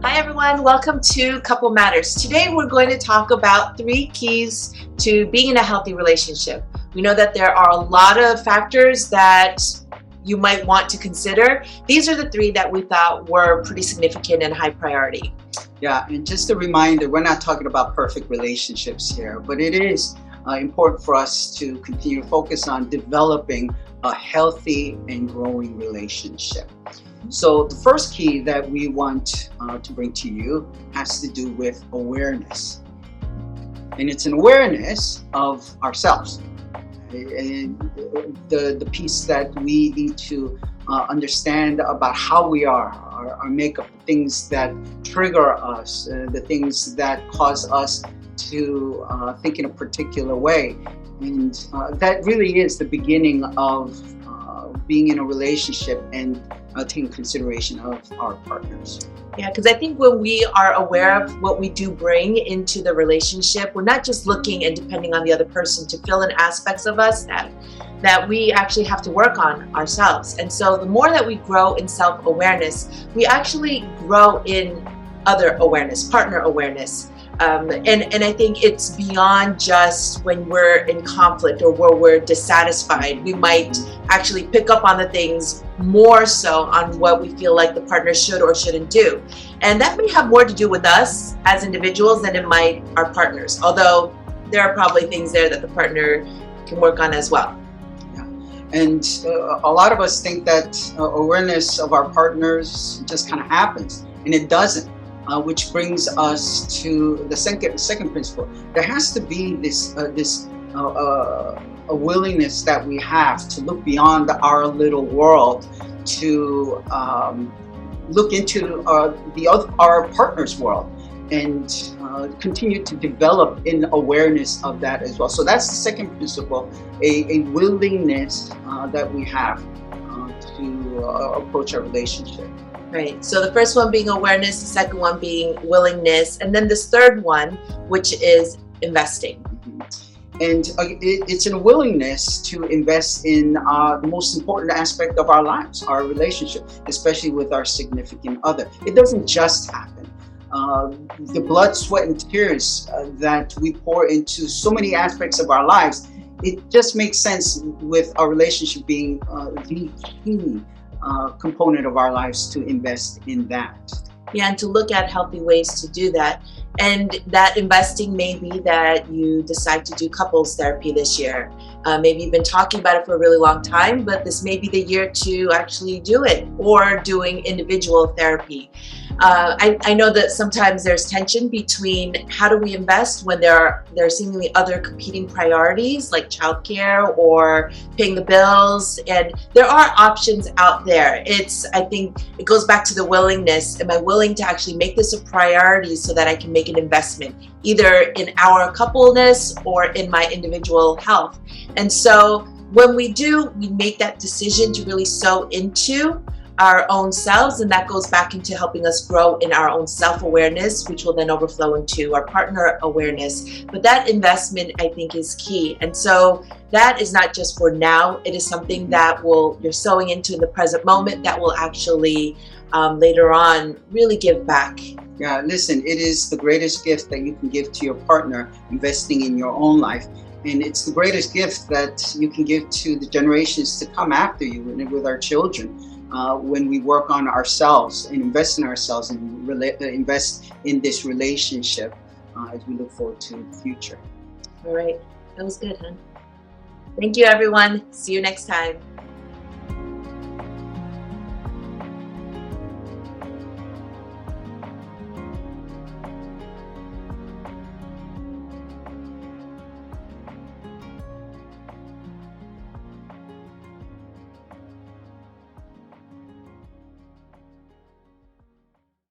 Hi everyone, welcome to Couple Matters. Today we're going to talk about 3 keys to being in a healthy relationship. We know that there are a lot of factors that you might want to consider. These are the 3 that we thought were pretty significant and high priority. Yeah, and just a reminder, we're not talking about perfect relationships here, but it is important for us to continue to focus on developing a healthy and growing relationship. So the first key that we want to bring to you has to do with awareness. And it's an awareness of ourselves. And the piece that we need to understand about how we are, our makeup, the things that trigger us, the things that cause us to think in a particular way. And that really is the beginning of being in a relationship and taking consideration of our partners. Yeah, because I think when we are aware of what we do bring into the relationship, we're not just looking and depending on the other person to fill in aspects of us that we actually have to work on ourselves. And so the more that we grow in self-awareness, we actually grow in other awareness, partner awareness. And I think it's beyond just when we're in conflict or where we're dissatisfied. We might actually pick up on the things more so on what we feel like the partner should or shouldn't do. And that may have more to do with us as individuals than it might our partners, although there are probably things there that the partner can work on as well. Yeah. And a lot of us think that awareness of our partners just kind of happens, and it doesn't. Which brings us to the second principle. There has to be a willingness that we have to look beyond our little world to look into our partner's world and continue to develop in awareness of that as well. So that's the second principle, a willingness that we have to approach our relationship. Right. So the first one being awareness, the second one being willingness, and then this third one, which is investing. Mm-hmm. And it's a willingness to invest in the most important aspect of our lives, our relationship, especially with our significant other. It doesn't just happen. The blood, sweat, and tears that we pour into so many aspects of our lives, it just makes sense with our relationship being the key component of our lives to invest in that. Yeah, and to look at healthy ways to do that. And that investing may be that you decide to do couples therapy this year. Maybe you've been talking about it for a really long time, but this may be the year to actually do it, or doing individual therapy. I know that sometimes there's tension between how do we invest when there are seemingly other competing priorities like childcare or paying the bills, and there are options out there. I think it goes back to the willingness. Am I willing to actually make this a priority so that I can make an investment either in our coupleness or in my individual health? And so when we make that decision to really sow into our own selves, and that goes back into helping us grow in our own self-awareness, which will then overflow into our partner awareness. But that investment, I think, is key. And so that is not just for now. It is something that you're sowing into in the present moment that will actually later on really give back. Yeah, listen, it is the greatest gift that you can give to your partner, investing in your own life. And it's the greatest gift that you can give to the generations to come after you, and with our children. When we work on ourselves and invest in ourselves and invest in this relationship as we look forward to the future. All right. That was good, huh? Thank you, everyone. See you next time.